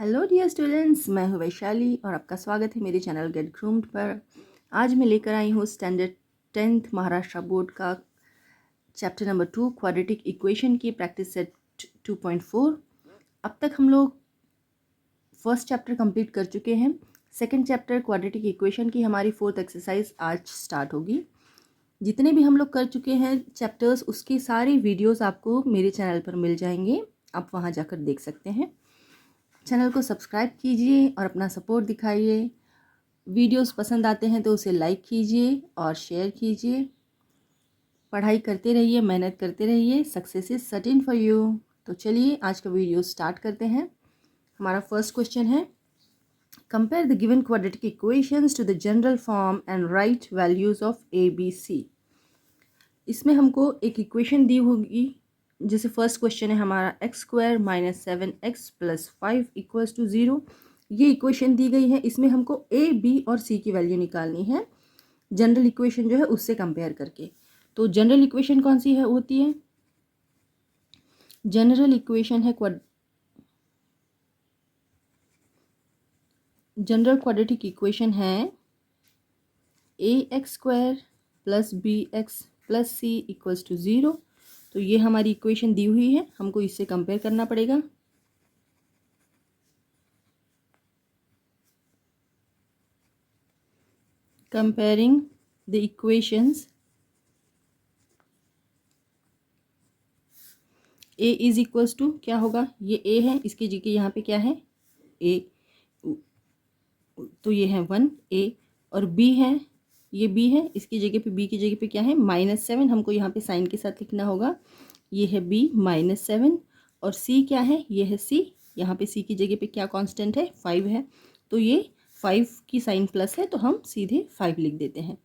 Hello dear students, मैं हूँ वैशाली और आपका स्वागत है मेरे चैनल गेट ग्रूम्ड पर। आज मैं लेकर आई हूँ स्टैंडर्ड 10th महाराष्ट्र बोर्ड का चैप्टर नंबर 2 क्वाड्रेटिक इक्वेशन की प्रैक्टिस सेट 2.4। अब तक हम लोग फर्स्ट चैप्टर कंप्लीट कर चुके हैं। सेकंड चैप्टर क्वाड्रेटिक इक्वेशन की हमारी 4th एक्सरसाइज आज स्टार्ट होगी। जितने भी हम लोग कर चुके हैं चैप्टर्स, उसकी सारी वीडियोज़ आपको मेरे चैनल पर मिल जाएंगे, आप वहाँ जाकर देख सकते हैं। चैनल को सब्सक्राइब कीजिए और अपना सपोर्ट दिखाइए। वीडियोस पसंद आते हैं तो उसे लाइक कीजिए और शेयर कीजिए। पढ़ाई करते रहिए, मेहनत करते रहिए, success is certain for you. तो चलिए आज का वीडियो स्टार्ट करते हैं। हमारा फर्स्ट क्वेश्चन है, compare the given quadratic equations to the general form and write values of a b c. इसमें हमको एक इक्वेशन दी होगी। जैसे फर्स्ट क्वेश्चन है हमारा x² - 7x + 5 = 0। ये इक्वेशन दी गई है। इसमें हमको a, b और c की वैल्यू निकालनी है जनरल इक्वेशन जो है उससे कंपेयर करके। तो जनरल इक्वेशन कौन सी है होती है? जनरल इक्वेशन है जनरल क्वाड्रेटिक इक्वेशन है ax² + bx + c = 0। तो ये हमारी इक्वेशन दी हुई है, हमको इससे कंपेयर करना पड़ेगा। कंपेयरिंग द इक्वेशंस, a = क्या होगा? ये a है, इसकी जगह यहाँ पे क्या है? a, तो ये है 1a। और b है, ये b है, इसकी जगह पे b की जगह पे क्या है? -7। हमको यहाँ पे साइन के साथ लिखना होगा। ये है b -7। और c क्या है? ये है c। यहाँ पे c की जगह पे क्या कांस्टेंट है? 5 है। तो ये 5 की साइन प्लस है, तो हम सीधे 5 लिख देते हैं।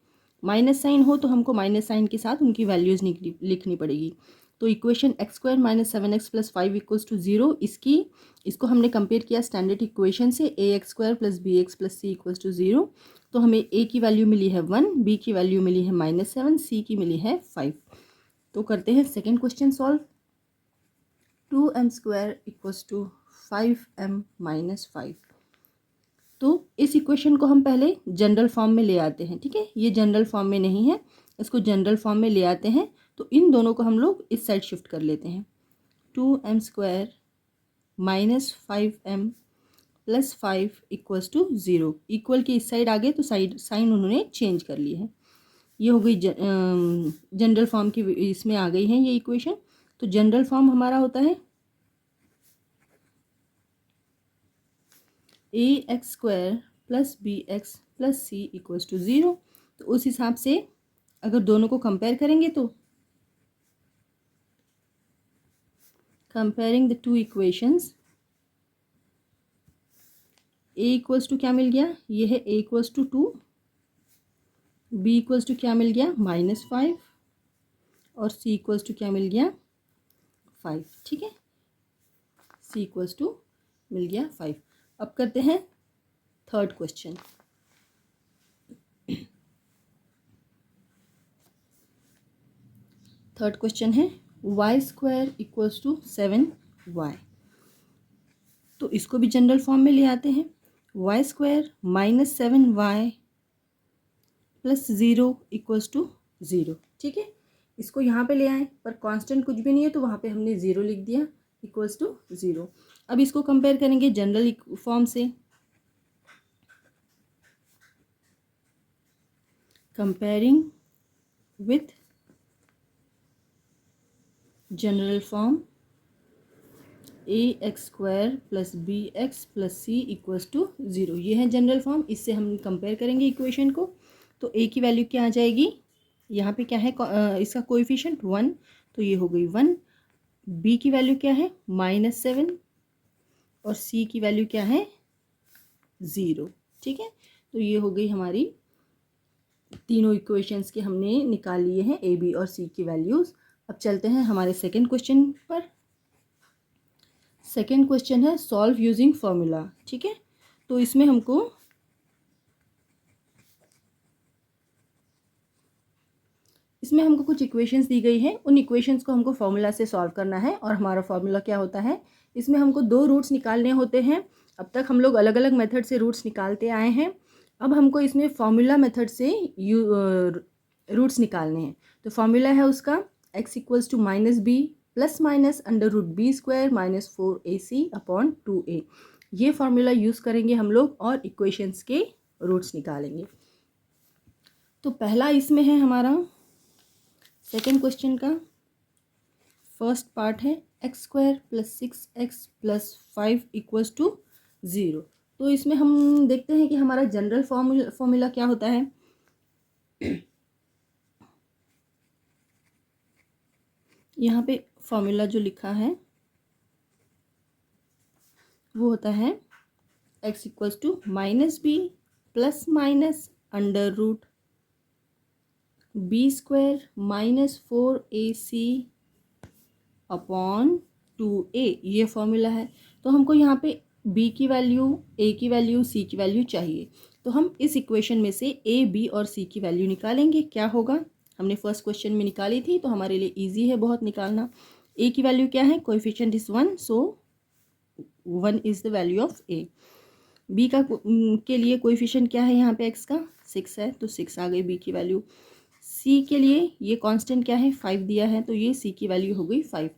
माइनस साइन हो तो हमको माइनस साइन के साथ उनकी वैल्यूज़ लिखनी पड़ेगी। तो इक्वेशन x² - 7x + 5 = 0, इसको हमने कंपेयर किया स्टैंडर्ड इक्वेशन से ax² + bx + c = 0। तो हमें a की वैल्यू मिली है 1, b की वैल्यू मिली है -7, c की मिली है 5। तो करते हैं second question solve. 2m² = 5m - 5। तो इस इक्वेशन को हम पहले जनरल फॉर्म में ले आते हैं। ठीक है, ये जनरल फॉर्म में नहीं है, इसको जनरल फॉर्म में ले आते हैं। तो इन दोनों को हम लोग इस साइड शिफ्ट कर लेते हैं। 2m² - 5m + 5 = 0। इक्वल के इस साइड आ गए तो साइन उन्होंने चेंज कर ली है। ये हो गई जनरल फॉर्म की, इसमें आ गई है ये इक्वेशन। तो जनरल फॉर्म हमारा होता है ax² + bx + c = 0। तो उस हिसाब से अगर दोनों को कंपेयर करेंगे तो comparing the two equations, a = क्या मिल गया? ये है a = 2, b = क्या मिल गया? -5 और c = क्या मिल गया? 5। ठीक है, c = मिल गया 5। अब करते हैं थर्ड क्वेश्चन। थर्ड क्वेश्चन है y² = 7y। तो इसको भी जनरल फॉर्म में ले आते हैं। y² - 7y + 0 = 0। ठीक है, इसको यहाँ पे ले आए, पर कांस्टेंट कुछ भी नहीं है तो वहाँ पे हमने 0 लिख दिया, = 0। अब इसको कंपेयर करेंगे जनरल फॉर्म से। Comparing with general form ax² + bx + c = 0। ये है जनरल फॉर्म, इससे हम कंपेयर करेंगे इक्वेशन को। तो a की वैल्यू क्या आ जाएगी? यहाँ पे क्या है इसका कोएफिशिएंट 1, तो ये हो गई 1। b की वैल्यू क्या है? -7 और c की वैल्यू क्या है? 0। ठीक है, तो ये हो गई हमारी तीनों इक्वेशंस के हमने निकाल लिए हैं a, b और c की वैल्यूज़। अब चलते हैं हमारे सेकेंड क्वेश्चन पर। सेकेंड क्वेश्चन है सॉल्व यूजिंग फॉर्मूला। ठीक है, तो इसमें हमको कुछ इक्वेशंस दी गई है, उन इक्वेशंस को हमको फॉर्मूला से सॉल्व करना है। और हमारा फॉर्मूला क्या होता है? इसमें हमको 2 रूट्स निकालने होते हैं अब तक हम लोग अलग अलग मेथड से रूट्स निकालते आए हैं। अब हमको इसमें फॉर्मूला मेथड से रूट्स निकालने हैं। तो फॉर्मूला है उसका x equals to minus b plus minus under root b square minus 4ac upon 2a। ये फॉर्मूला यूज़ करेंगे हम लोग और इक्वेशंस के रूट्स निकालेंगे। तो पहला इसमें है हमारा सेकेंड क्वेश्चन का फर्स्ट पार्ट है x square plus 6x plus 5 equals to 0। तो इसमें हम देखते हैं कि हमारा जनरल फॉर्मूला क्या होता है। यहाँ पे फॉर्मूला जो लिखा है वो होता है x equals to minus b plus minus under root b square minus 4ac upon 2a। ये फॉर्मूला है। तो हमको यहाँ पे b की वैल्यू, a की वैल्यू, c की वैल्यू चाहिए। तो हम इस इक्वेशन में से a, b और c की वैल्यू निकालेंगे। क्या होगा, हमने फर्स्ट क्वेश्चन में निकाली थी तो हमारे लिए इजी है बहुत निकालना। a की वैल्यू क्या है, coefficient is 1, so 1 is the value of a। b का के लिए कोएफिशिएंट क्या है, यहाँ पे x का 6 है तो 6 आ गई b की वैल्यू। c के लिए ये कांस्टेंट क्या है, 5 दिया है तो ये c की वैल्यू हो गई 5।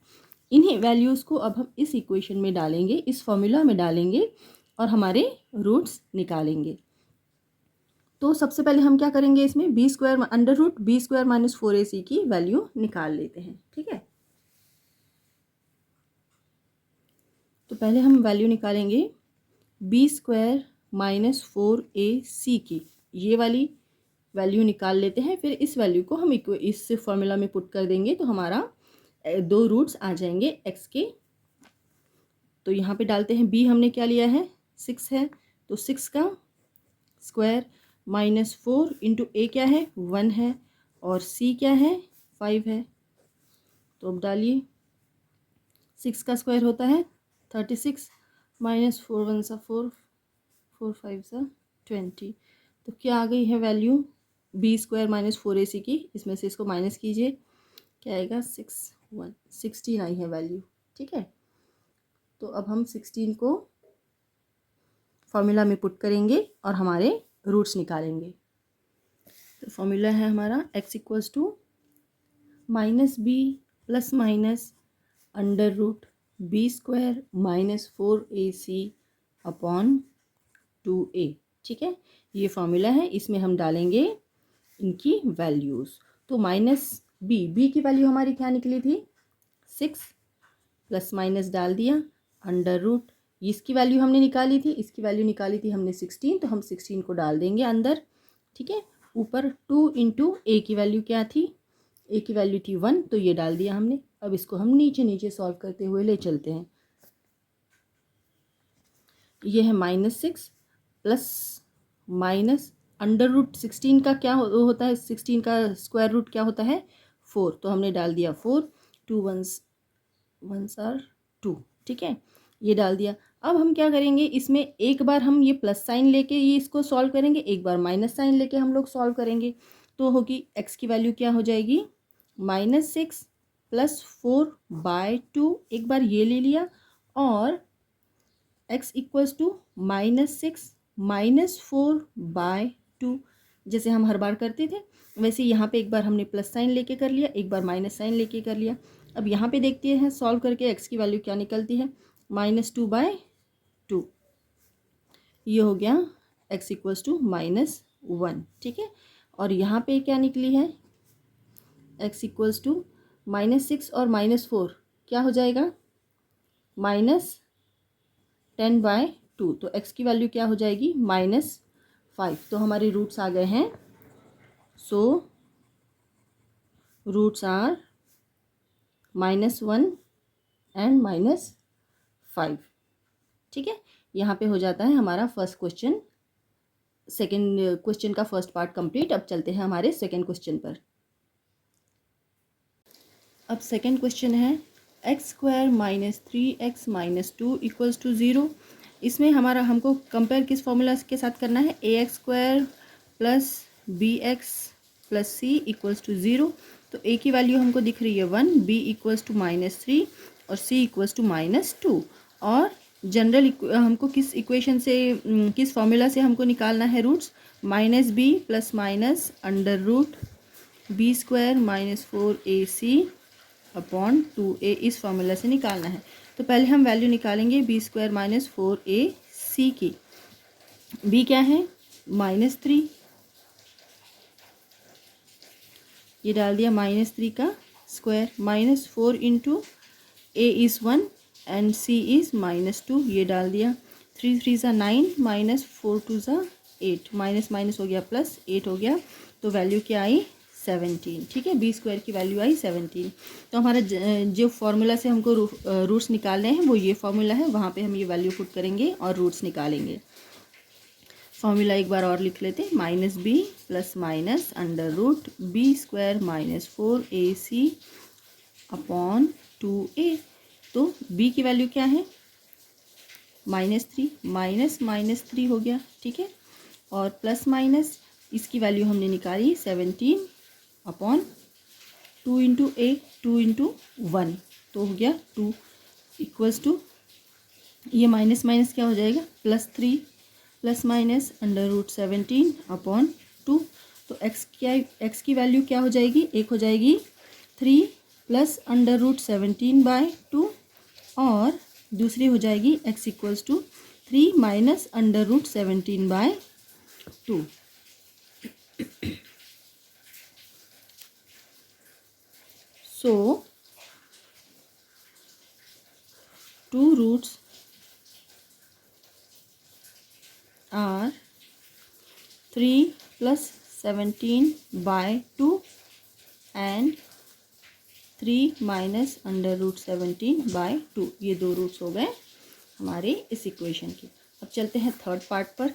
इन्हीं वैल्यूज़ को अब हम इस इक्वेशन में डालेंगे, इस फॉर्मूला में डालेंगे और हमारे रूट्स निकालेंगे। तो सबसे पहले हम क्या करेंगे, इसमें b square under root b square minus 4ac की वैल्यू निकाल लेते हैं। ठीक है, तो पहले हम वैल्यू निकालेंगे बी स्क्वायर माइनस 4ac की, ये वाली वैल्यू निकाल लेते हैं। फिर इस वैल्यू को हम इस फॉर्मूला में पुट कर देंगे तो हमारा दो रूट्स आ जाएंगे x के। तो यहाँ पे डालते हैं b हमने क्या लिया है 6 है तो 6 का स्क्वायर माइनस 4 इंटू ए क्या है 1 है और c क्या है 5 है। तो अब डालिए 6 का स्क्वायर होता है 36 माइनस 4 1 सा 4 4 5 सा 20। तो क्या आ गई है value B square minus 4ac की, इसमें से इसको माइनस कीजिए क्या आएगा 16 आई है वैल्यू। ठीक है, तो अब हम 16 को फॉर्मूला में पुट करेंगे और हमारे रूट्स निकालेंगे। तो फॉर्मूला है हमारा x equals to minus b plus minus under root b square minus 4ac upon 2a। ठीक है, ये फॉर्मूला है, इसमें हम डालेंगे इनकी वैल्यूज़। तो माइनस बी की वैल्यू हमारी क्या निकली थी 6, प्लस माइनस डाल दिया अंडर रूट, इसकी वैल्यू हमने निकाली थी, इसकी वैल्यू निकाली थी हमने 16 तो हम 16 को डाल देंगे अंदर। ठीक है, ऊपर 2 इंटू ए की वैल्यू क्या थी, ए की वैल्यू थी 1 तो ये डाल दिया हमने। अब इसको हम नीचे नीचे सॉल्व करते हुए ले चलते हैं। ये है -6 प्लस माइनस अंडर रूट 16 का क्या होता है, 16 का स्क्वायर रूट क्या होता है 4, तो हमने डाल दिया 4, 2 1s are 2। ठीक है, ये डाल दिया। अब हम क्या करेंगे, इसमें एक बार हम ये प्लस साइन लेके ये इसको सॉल्व करेंगे, एक बार माइनस साइन लेके हम लोग सॉल्व करेंगे। तो होगी x की वैल्यू क्या हो जाएगी -6 प्लस 4/2, एक बार ये ले लिया और x इक्वल्स टू -6 माइनस 4/2, जैसे हम हर बार करते थे वैसे यहाँ पे एक बार हमने प्लस साइन लेके कर लिया, एक बार माइनस साइन लेके कर लिया। अब यहाँ पे देखते हैं सॉल्व करके x की वैल्यू क्या निकलती है -2/2। ये हो गया x इक्वल्स टू -1। ठीक है, और यहाँ पे क्या निकली है x इक्वल्स टू -6 और -4 क्या हो जाएगा -10/2। तो x की वैल्यू क्या हो जाएगी -5। तो हमारे रूट्स आ गए हैं, सो रूट्स आर -1 एंड -5। ठीक है, यहाँ पे हो जाता है हमारा फर्स्ट क्वेश्चन, सेकेंड क्वेश्चन का फर्स्ट पार्ट कंप्लीट। अब चलते हैं हमारे सेकेंड क्वेश्चन पर। अब सेकेंड क्वेश्चन है x square minus 3x minus 2 equals to 0। इसमें हमारा हमको कंपेयर किस फॉर्मूला के साथ करना है, ax² plus bx plus c equals to 0। तो a की वैल्यू हमको दिख रही है 1, b इक्वल्स टू -3 और c इक्वल्स टू -2 और जनरल हमको किस इक्वेशन से, किस फॉर्मूला से हमको निकालना है roots, minus b plus minus under root b square minus 4ac upon 2a, इस फॉर्मूला से निकालना है। तो पहले हम वैल्यू निकालेंगे बी स्क्वायर माइनस 4ac की। बी क्या है, -3, ये डाल दिया -3 का square, -4 into a is 1 and c is -2, ये डाल दिया। 3 3 ज़ा 9 -4 2 ज़ा 8, माइनस माइनस हो गया प्लस 8 हो गया, तो वैल्यू क्या आई 17। ठीक है, बी स्क्वायर की वैल्यू आई 17। तो हमारा जो फॉर्मूला से हमको रूट्स निकालने हैं वो ये फॉर्मूला है, वहाँ पे हम ये वैल्यू पुट करेंगे और रूट्स निकालेंगे। फॉर्मूला एक बार और लिख लेते हैं, minus b plus minus under root b square minus 4ac upon 2a। तो b की वैल्यू क्या है, -3, माइनस हो गया। ठीक है, और प्लस माइनस इसकी वैल्यू हमने निकाली 17 अपॉन 2 इंटू ए, 2 इंटू 1, तो हो गया 2 इक्वल्स टू, ये माइनस माइनस क्या हो जाएगा, +3 plus minus under root 17 upon 2। तो x की वैल्यू क्या हो जाएगी, एक हो जाएगी 3 प्लस अंडर रूट 17/2 और दूसरी हो जाएगी x equals to 3 minus under root 17/2। So 2 roots are 3 plus 17/2 and 3 minus under root 17/2, ये दो रूट्स हो गए हमारे इस इक्वेशन के। अब चलते हैं थर्ड पार्ट पर।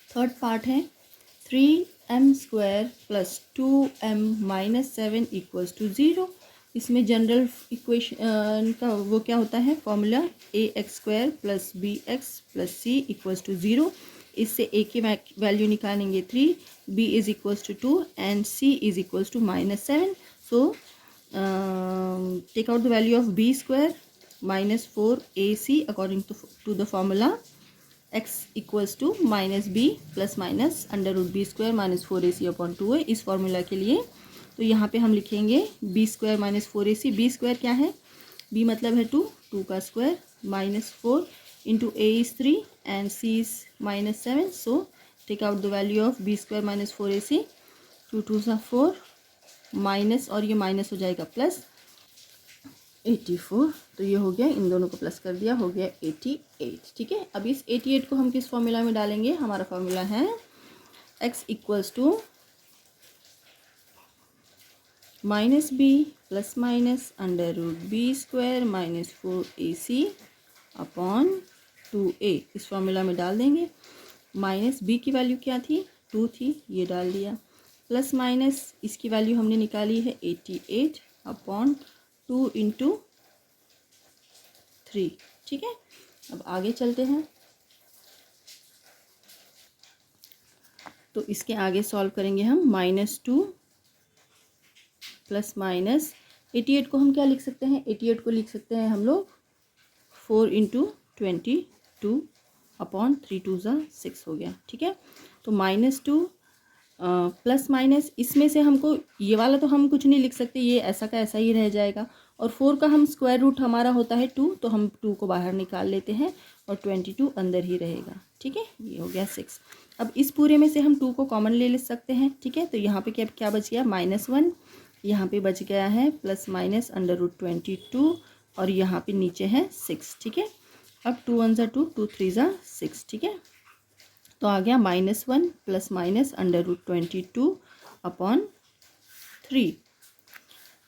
थर्ड पार्ट है 3m² plus 2m minus 7 equals to 0। इसमें जनरल इक्वेशन का वो क्या होता है, formula ax² plus bx plus c equals to 0। इससे a की वैल्यू निकालेंगे 3, b is equals to 2 and c is equals to -7। So take out the value of b² -4ac according to the formula x equals to -b plus minus under root b² -4ac upon 2a, इस formula के लिए। तो यहाँ पे हम लिखेंगे b² -4ac। b² क्या है, b मतलब है 2, 2 का square -4 into a is 3 and c is -7। So take out the value of b² -4ac, 2 2 सा 4 माइनस, और ये माइनस हो जाएगा प्लस 84। तो ये हो गया, इन दोनों को प्लस कर दिया, हो गया 88। ठीक है, अब इस 88 को हम किस फॉर्मूला में डालेंगे, हमारा फॉर्मूला है x equals to -b plus minus under root b² -4ac upon 2a, इस फॉर्मूला में डाल देंगे। माइनस b की वैल्यू क्या थी, 2 थी, ये डाल दिया, प्लस माइनस इसकी वैल्यू हमने निकाली है 88 अपॉन 2 इंटू 3। ठीक है, अब आगे चलते हैं। तो इसके आगे सॉल्व करेंगे हम, -2 प्लस माइनस 88 को हम क्या लिख सकते हैं, 88 को लिख सकते हैं हम लोग 4 इंटू 22 अपॉन 3 2 ज़ा 6 हो गया। ठीक है, तो -2 प्लस माइनस इसमें से हमको ये वाला तो हम कुछ नहीं लिख सकते, ये ऐसा का ऐसा ही रह जाएगा, और 4 का हम स्क्वायर रूट हमारा होता है 2, तो हम 2 को बाहर निकाल लेते हैं और 22 अंदर ही रहेगा। ठीक है, ये हो गया 6। अब इस पूरे में से हम 2 को कॉमन ले सकते हैं। ठीक है, तो यहाँ पे क्या बच गया, -1, यहाँ पे बच गया है प्लस माइनस अंडर रूट 22, और यहाँ पे नीचे है 6। ठीक है, अब 2 1 ज़ा 2, 2 3 ज़ा 6। ठीक है, तो आ गया -1 plus minus under root 22 upon 3।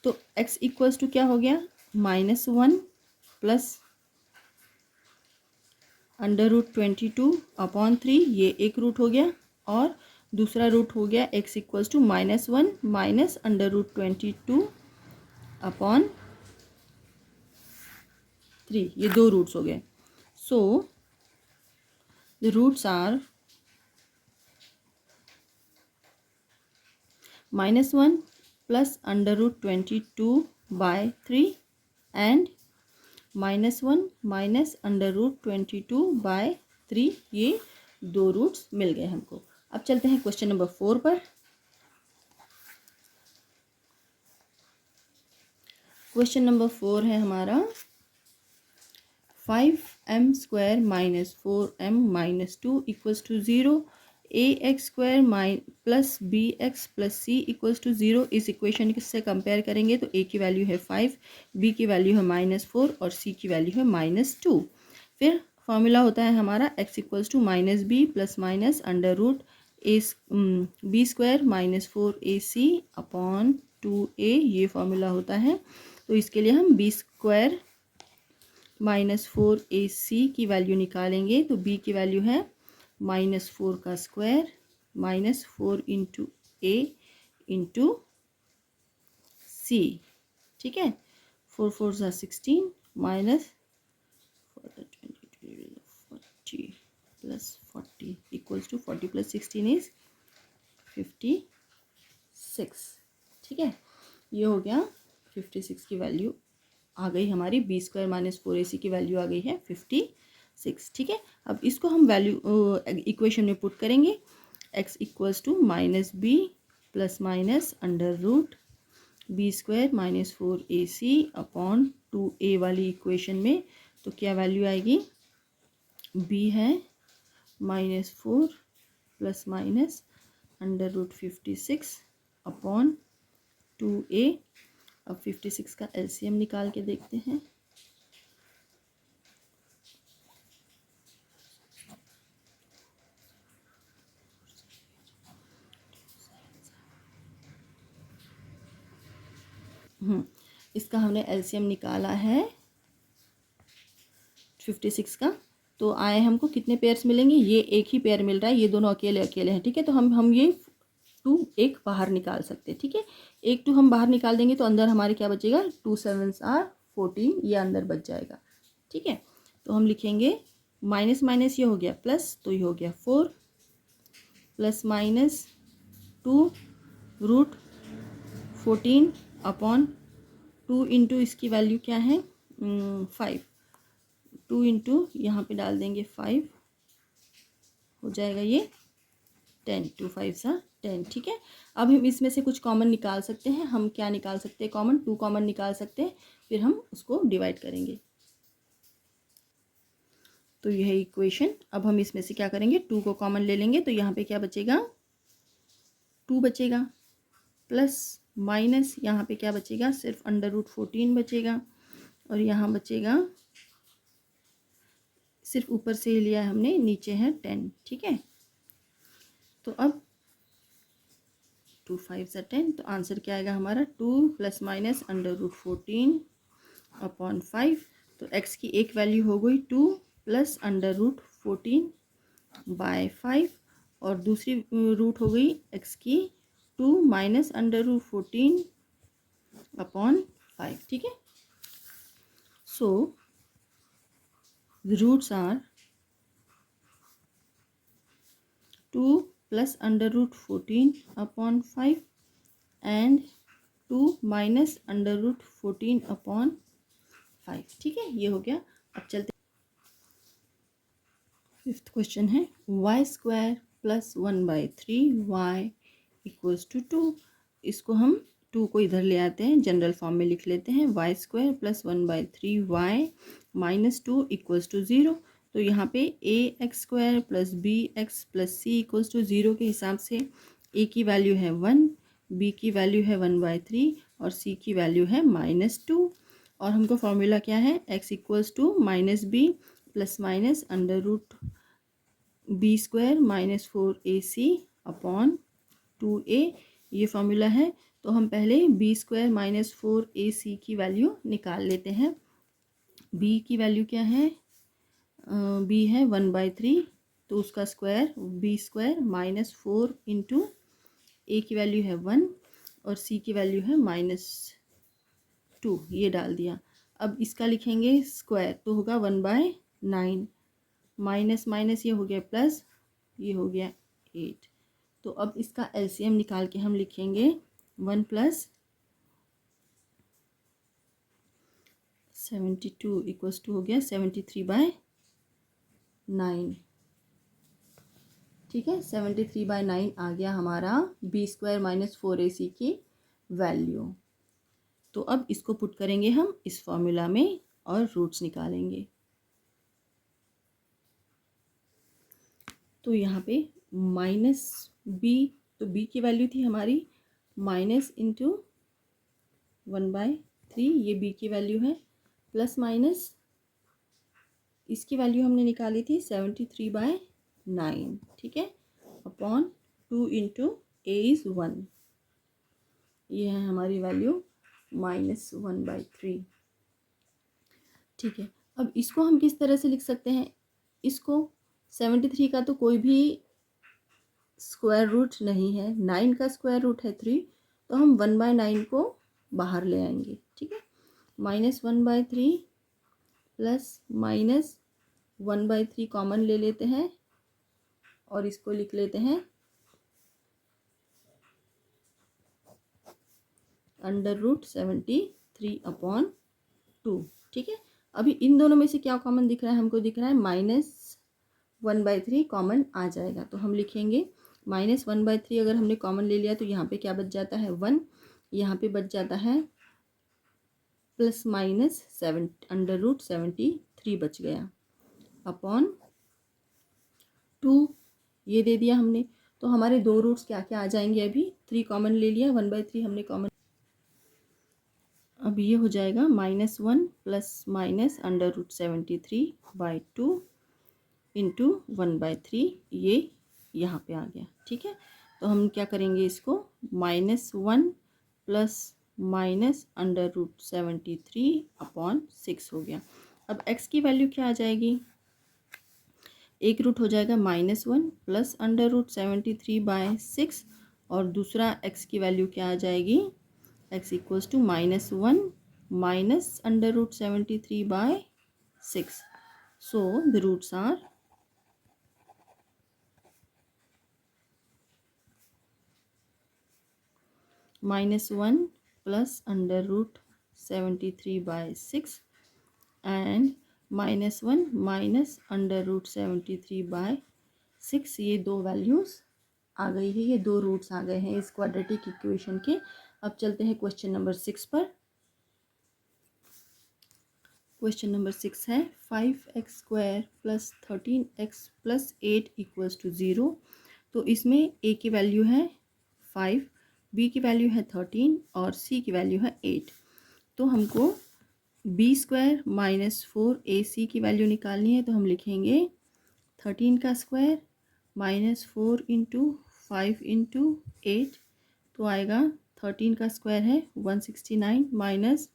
तो x इक्वल्स टू क्या हो गया, -1 प्लस अंडर रूट 22 अपॉन 3, ये एक रूट हो गया, और दूसरा रूट हो गया x equals to -1 minus under root 22 upon 3, ये दो रूट्स हो गए। So the roots are -1 plus under root 22/3 and -1 minus √22/3, ये 2 रूट्स मिल गए हमको। अब चलते हैं क्वेश्चन नंबर 4 पर। क्वेश्चन नंबर 4 है हमारा 5m² minus 4m-2 equals to 0, ax² plus bx plus c equals to 0। इस इक्वेशन से कंपेयर करेंगे तो a की वैल्यू है 5, b की वैल्यू है -4 और c की वैल्यू है -2। फिर फॉर्मूला होता है हमारा x equals to -b plus minus b² minus 4ac upon 2a, ये फॉर्मूला होता है। तो इसके लिए हम b² माइनस 4ac की वैल्यू निकालेंगे तो b की वैल्यू है -4 का square minus 4 into a into c, ठीक है। 4 4 ज़ा 16 minus 40 plus 40 equals to 40 plus 16 is 56, ठीक है। ये हो गया 56 की वैल्यू आ गई हमारी, b² माइनस 4ac की वैल्यू आ गई है 56, ठीक है। अब इसको हम वैल्यू इक्वेशन में पुट करेंगे, x equals to -b plus minus √b² minus 4ac upon 2a वाली इक्वेशन में। तो क्या वैल्यू आएगी, b है -4 प्लस माइनस √56 अपॉन 2a। अब 56 का एलसीएम निकाल के देखते हैं। इसका हमने एलसीएम निकाला है 56 का, तो आए हमको कितने पेयर्स मिलेंगे, ये एक ही पेयर मिल रहा है, ये दोनों अकेले अकेले हैं, ठीक है। तो हम ये 2 एक बाहर निकाल सकते हैं, ठीक है। एक 2 हम बाहर निकाल देंगे तो अंदर हमारे क्या बचेगा, 2 7s are 14, ये अंदर बच जाएगा, ठीक है। तो हम लिखेंगे माइनस माइनस ये हो गया प्लस, तो ये हो गया 4 प्लस माइनस 2√14 अपॉन 2 इंटू इसकी वैल्यू क्या है 5, 2 इंटू यहाँ पे डाल देंगे 5, हो जाएगा ये 10, 2 5 10, ठीक है। अब हम इसमें से कुछ कॉमन निकाल सकते हैं। हम क्या निकाल सकते हैं कॉमन, 2 कॉमन निकाल सकते हैं, फिर हम उसको डिवाइड करेंगे। तो यह है इक्वेशन। अब हम इसमें से क्या करेंगे, 2 को कॉमन ले लेंगे तो यहाँ पे क्या बचेगा 2 बचेगा, प्लस माइनस यहाँ पे क्या बचेगा, सिर्फ √14 बचेगा, और यहाँ बचेगा सिर्फ ऊपर से ही लिया है हमने, नीचे है 10, ठीक है। तो अब 2 5 10, तो आंसर क्या आएगा हमारा 2 प्लस माइनस √14 अपॉन 5। तो x की एक वैल्यू हो गई 2 प्लस √14/5 और दूसरी रूट हो गई x की 2 माइनस √14 अपॉन 5, ठीक है। सो the roots are 2 plus √14 upon 5 and 2 minus √14 upon 5, ठीक है। ये हो गया। अब चलते 5th क्वेश्चन है y² plus 1/3y equals to 2। इसको हम 2 को इधर ले आते हैं, जनरल फॉर्म में लिख लेते हैं, y² plus 1/3y minus 2 equals to 0। तो यहाँ पे ax² plus bx plus c equals to 0 के हिसाब से a की वैल्यू है 1, b की वैल्यू है 1/3 और c की वैल्यू है -2। और हमको फॉर्मूला क्या है, x equals to -b plus minus √b² minus 4ac upon 2a, ये फॉर्मूला है। तो हम पहले b² माइनस 4ac की वैल्यू निकाल लेते हैं। b की वैल्यू क्या है, b है 1/3, तो उसका square b² minus 4 into a की वैल्यू है 1 और c की वैल्यू है -2, ये डाल दिया। अब इसका लिखेंगे स्क्वायर, तो होगा 1/9 माइनस माइनस ये हो गया प्लस, ये हो गया 8। तो अब इसका एलसीएम निकाल के हम लिखेंगे 1 प्लस 72 इक्वल्स टू हो गया 73/9। ठीक है, 73/9 आ गया हमारा b² माइनस 4ac की वैल्यू। तो अब इसको पुट करेंगे हम इस फॉर्मूला में और रूट्स निकालेंगे। तो यहाँ पे माइनस b, तो b की वैल्यू थी हमारी माइनस इंटू 1/3, ये b की वैल्यू है, प्लस माइनस इसकी वैल्यू हमने निकाली थी 73/9। ठीक है, अपॉन 2 इंटू a इज़ 1, ये है हमारी वैल्यू -1/3। ठीक है, अब इसको हम किस तरह से लिख सकते हैं? इसको 73 का तो कोई भी स्क्वायर रूट नहीं है, 9 का स्क्वायर रूट है 3, तो हम 1/9 को बाहर ले आएंगे। ठीक है, -1/3 प्लस -1/3 कॉमन ले लेते हैं और इसको लिख लेते हैं √73/2। ठीक है, अभी इन दोनों में से क्या कॉमन दिख रहा है? हमको दिख रहा है -1/3 कॉमन आ जाएगा, तो हम लिखेंगे -1/3 अगर हमने कॉमन ले लिया तो यहाँ पे क्या बच जाता है 1, यहाँ पे बच जाता है प्लस माइनस √73 बच गया, अपॉन 2 ये दे दिया हमने। तो हमारे दो रूट्स क्या क्या आ जाएंगे? अभी 3 कॉमन ले लिया, 1/3 हमने कॉमन, अब ये हो जाएगा -1 प्लस माइनस √73/2 इंटू 1/3, ये यहाँ पे आ गया। ठीक है, तो हम क्या करेंगे इसको -1 प्लस माइनस √73/6 हो गया। अब x की वैल्यू क्या आ जाएगी? एक रूट हो जाएगा -1 प्लस √73/6 और दूसरा x की वैल्यू क्या आ जाएगी? x equals to -1 minus √73/6। So the roots are -1 plus √73/6 and -1 minus √73/6। ये दो वैल्यूज़ आ गई है, ये दो रूट्स आ गए हैं इस क्वाड्रेटिक इक्वेशन के। अब चलते हैं क्वेश्चन नंबर 6 पर। क्वेश्चन नंबर 6 है 5x² plus 13x plus 8 equals to 0। तो इसमें a की वैल्यू है 5, b की वैल्यू है 13 और c की वैल्यू है 8। तो हमको b² माइनस 4ac की वैल्यू निकालनी है, तो हम लिखेंगे 13 का स्क्वायर माइनस 4 इंटू 5 इंटू 8, तो आएगा 13 का स्क्वायर है 169 माइनस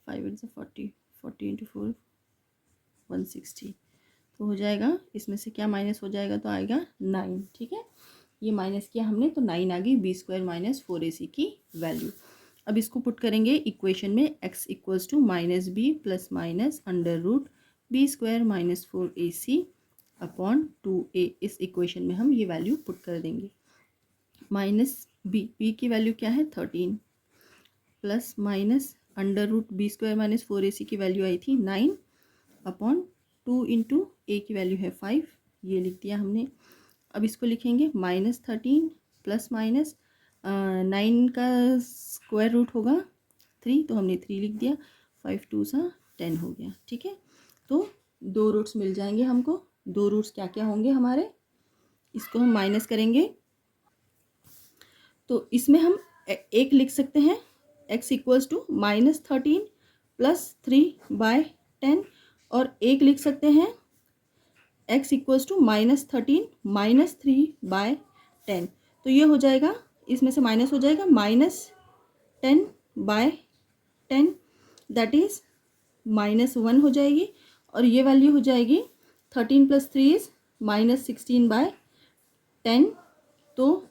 5 इंटू 40, 40 इंटू 4 160, तो हो जाएगा इसमें से क्या माइनस हो जाएगा? तो आएगा 9। ठीक है, ये माइनस किया हमने तो 9 आ गई b² माइनस 4ac की वैल्यू। अब इसको पुट करेंगे इक्वेशन में, x equals to -b plus minus √b² minus 4ac upon 2a। इस इक्वेशन में हम ये वैल्यू पुट कर देंगे। -b की वैल्यू क्या है 13 plus minus √b² minus 4ac की वैल्यू आई थी 9 अपॉन 2 इंटू a की वैल्यू है 5, ये लिख दिया हमने। अब इसको लिखेंगे -13 प्लस माइनस 9 का स्क्वायर रूट होगा 3, तो हमने 3 लिख दिया, 5 2 सा 10 हो गया। ठीक है, तो दो रूट्स मिल जाएंगे हमको। दो रूट्स क्या क्या होंगे हमारे? इसको हम माइनस करेंगे तो इसमें हम एक लिख सकते हैं x इक्वल्स टू -13 प्लस 3/10 और एक लिख सकते हैं x इक्वल्स टू -13 माइनस 3/10। तो ये हो जाएगा, इसमें से माइनस हो जाएगा -10/10, दैट इज़ -1 हो जाएगी। और ये वैल्यू हो जाएगी 13 प्लस 3 इज़ -16/10, तो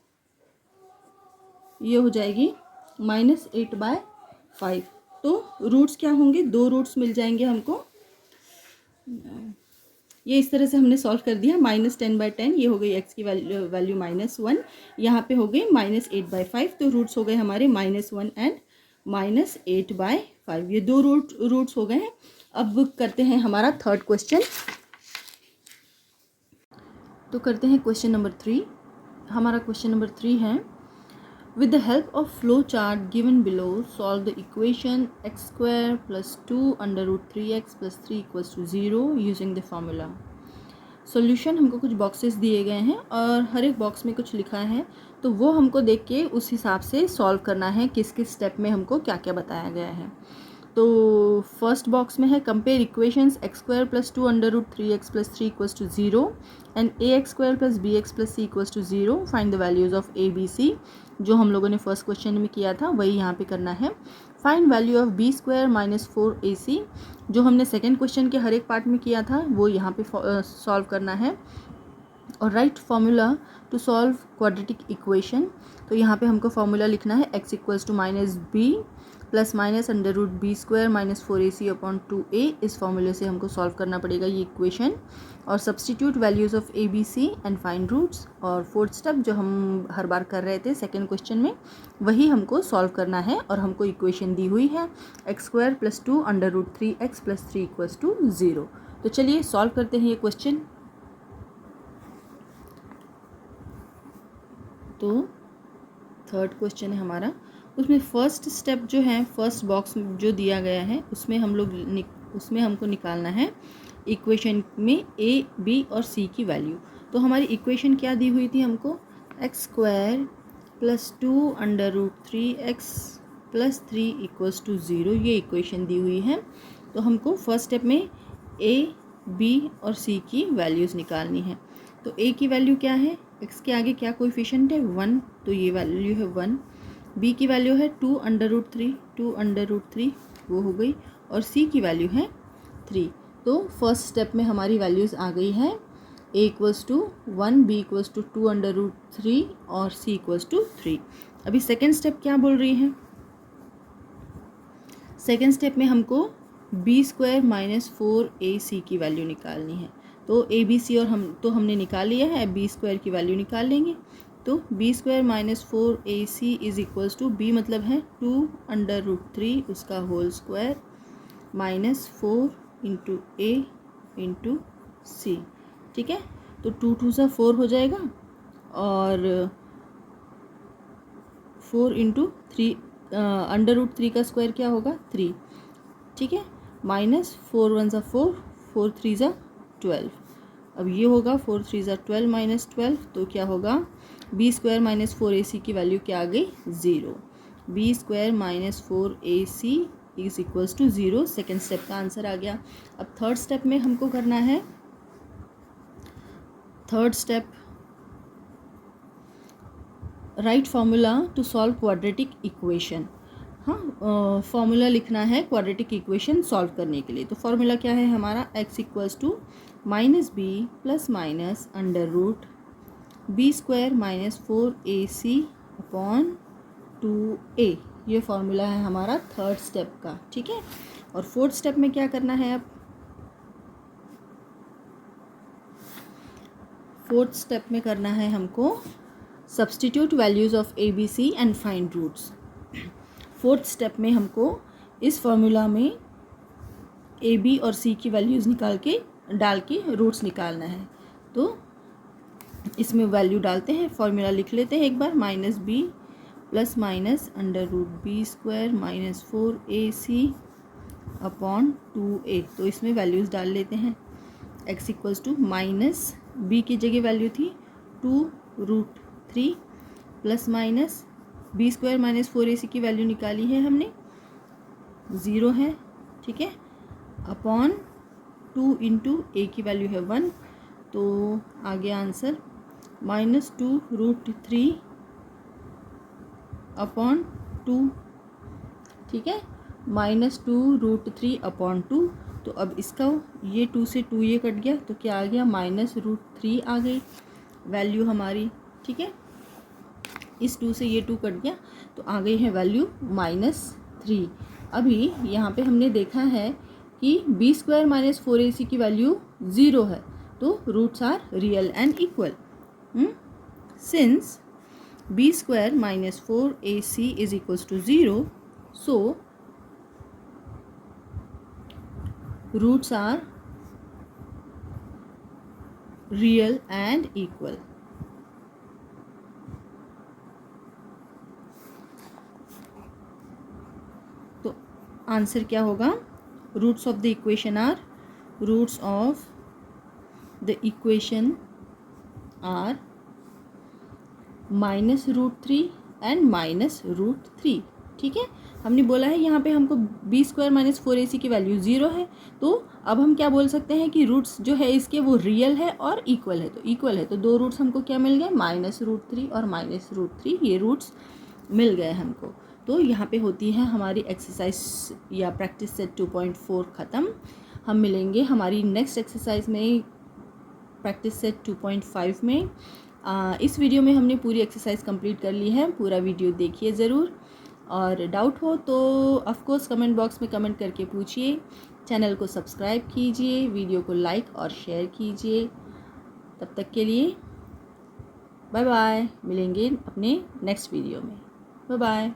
ये हो जाएगी -8/5। तो रूट्स क्या होंगे? दो रूट्स मिल जाएंगे हमको। ये इस तरह से हमने सॉल्व कर दिया। -10/10 ये हो गई x की वैल्यू -1, यहाँ पे हो गई -8/5, तो रूट्स हो गए हमारे -1 एंड -8/5। 5। ये 2 रूट्स हो गए हैं। अब करते हैं हमारा थर्ड क्वेश्चन। तो करते हैं क्वेश्चन नंबर 3। हमारा क्वेश्चन नंबर 3 है, with the help of flow chart given below solve the equation x square plus 2 under root 3x plus 3 equals to 0 using the formula। Solution हमको कुछ बॉक्सेस दिए गए हैं और हर एक बॉक्स में कुछ लिखा है, तो वो हमको देख के उस हिसाब से सॉल्व करना है किस किस स्टेप में हमको क्या क्या बताया गया है। तो फर्स्ट बॉक्स में है compare equations x square plus 2 under root 3x plus 3 equals to 0 and ax square plus bx plus c equals to 0, find the values of a b c। जो हम लोगों ने फर्स्ट क्वेश्चन में किया था वही यहाँ पे करना है। Find value of b square minus 4ac, जो हमने सेकेंड क्वेश्चन के हर एक पार्ट में किया था वो यहाँ पे सॉल्व करना है। और right formula to solve quadratic equation, तो यहाँ पे हमको फॉर्मूला लिखना है x equals to minus b plus minus under root b square minus 4ac upon 2a। इस फॉर्मूले से हमको सॉल्व करना पड़ेगा ये इक्वेशन। और substitute values of a b c and find roots. और फोर्थ स्टेप जो हम हर बार कर रहे थे सेकेंड क्वेश्चन में, वही हमको सॉल्व करना है। और हमको इक्वेशन दी हुई है x square plus 2 under root 3x plus 3 equals to 0। तो चलिए सॉल्व करते हैं ये क्वेश्चन। तो थर्ड क्वेश्चन है हमारा, उसमें फर्स्ट स्टेप जो है, फर्स्ट बॉक्स जो दिया गया है उसमें उसमें हमको निकालना है इक्वेशन में a b और c की वैल्यू। तो हमारी इक्वेशन क्या दी हुई थी हमको, x square plus 2 under root 3x plus 3 equals to 0, ये इक्वेशन दी हुई है। तो हमको फर्स्ट स्टेप में a b और c की वैल्यूज़ निकालनी है। तो a की वैल्यू क्या है, x के आगे क्या कोएफिशिएंट है 1, तो ये वैल्यू है 1। b की वैल्यू है 2 अंडर रूट 3 वो हो गई। और c की वैल्यू है 3। तो फर्स्ट स्टेप में हमारी वैल्यूज़ आ गई है a equals to 1, b equals to 2 under root 3 और c इक्वल्स टू 3। अभी सेकेंड स्टेप क्या बोल रही है, सेकेंड स्टेप में हमको b स्क्वायर माइनस 4ac की वैल्यू निकालनी है। तो a b c और हमने निकाल लिया है, b स्क्वायर की वैल्यू निकाल लेंगे। तो b square minus 4ac is equals to, b मतलब है 2 अंडर रूट 3 उसका whole square minus 4 into a into c। ठीक है, तो 2 2 सा 4 हो जाएगा और 4 इंटू 3 अंडर रूट 3 का स्क्वायर क्या होगा 3। ठीक है, माइनस 4 1 सा 4, 4 3 सा 12। अब ये होगा 4 3 सा 12 माइनस 12, तो क्या होगा b स्क्वायर माइनस 4ac की वैल्यू क्या आ गई 0। b square minus 4ac is equals to 0, second step का आंसर आ गया। अब थर्ड स्टेप में हमको करना है, third step right formula to solve quadratic equation. हाँ, फॉर्मूला लिखना है क्वाड्रेटिक इक्वेशन सॉल्व करने के लिए। तो फॉर्मूला क्या है हमारा, x equals to minus b plus minus under root b square minus 4ac upon 2a। ये फॉर्मूला है हमारा थर्ड स्टेप का। ठीक है, और फोर्थ स्टेप में क्या करना है, अब फोर्थ स्टेप में करना है हमको substitute values of a b c and find roots. Fourth step में हमको इस फॉर्मूला में a b और c की वैल्यूज़ डाल के रूट्स निकालना है। तो इसमें वैल्यू डालते हैं, फॉर्मूला लिख लेते हैं एक बार, minus b plus minus under root b square minus 4ac upon 2a। तो इसमें वैल्यूज़ डाल लेते हैं। x equals to minus b की जगह वैल्यू थी 2 root 3 plus minus b square minus 4ac की वैल्यू निकाली है हमने 0 है। ठीक है, अपॉन 2 इंटू ए की वैल्यू है 1, तो आ गया आंसर माइनस 2 रूट 3 अपॉन 2। ठीक है, माइनस 2 रूट 3 अपॉन 2। तो अब इसका ये 2 से 2 ये कट गया, तो क्या आ गया माइनस रूट 3 आ गई वैल्यू हमारी। ठीक है, इस 2 से ये 2 कट गया, तो आ गई है वैल्यू माइनस 3। अभी यहाँ पे हमने देखा है कि बी स्क्वायर माइनस 4ac की वैल्यू 0 है, तो roots are real and equal. Since b square minus 4ac is equals to 0, so roots are real and equal. तो आंसर क्या होगा? Roots of the equation are, roots of the equation are -√3 and -√3। ठीक है, हमने बोला है यहाँ पे हमको b² - 4ac की वैल्यू 0 है, तो अब हम क्या बोल सकते हैं कि रूट्स जो है इसके वो रियल है और इक्वल है। तो इक्वल है तो दो रूट्स हमको क्या मिल गए? -√3 और -√3, ये रूट्स मिल गए हमको। तो यहाँ पे होती है हमारी एक्सरसाइज या प्रैक्टिस सेट 2.4 ख़त्म। हम मिलेंगे हमारी नेक्स्ट एक्सरसाइज में, प्रैक्टिस सेट 2.5 में। इस वीडियो में हमने पूरी एक्सरसाइज कंप्लीट कर ली है, पूरा वीडियो देखिए ज़रूर, और डाउट हो तो ऑफ कोर्स कमेंट बॉक्स में कमेंट करके पूछिए। चैनल को सब्सक्राइब कीजिए, वीडियो को लाइक और शेयर कीजिए। तब तक के लिए बाय बाय, मिलेंगे अपने नेक्स्ट वीडियो में। Bye bye.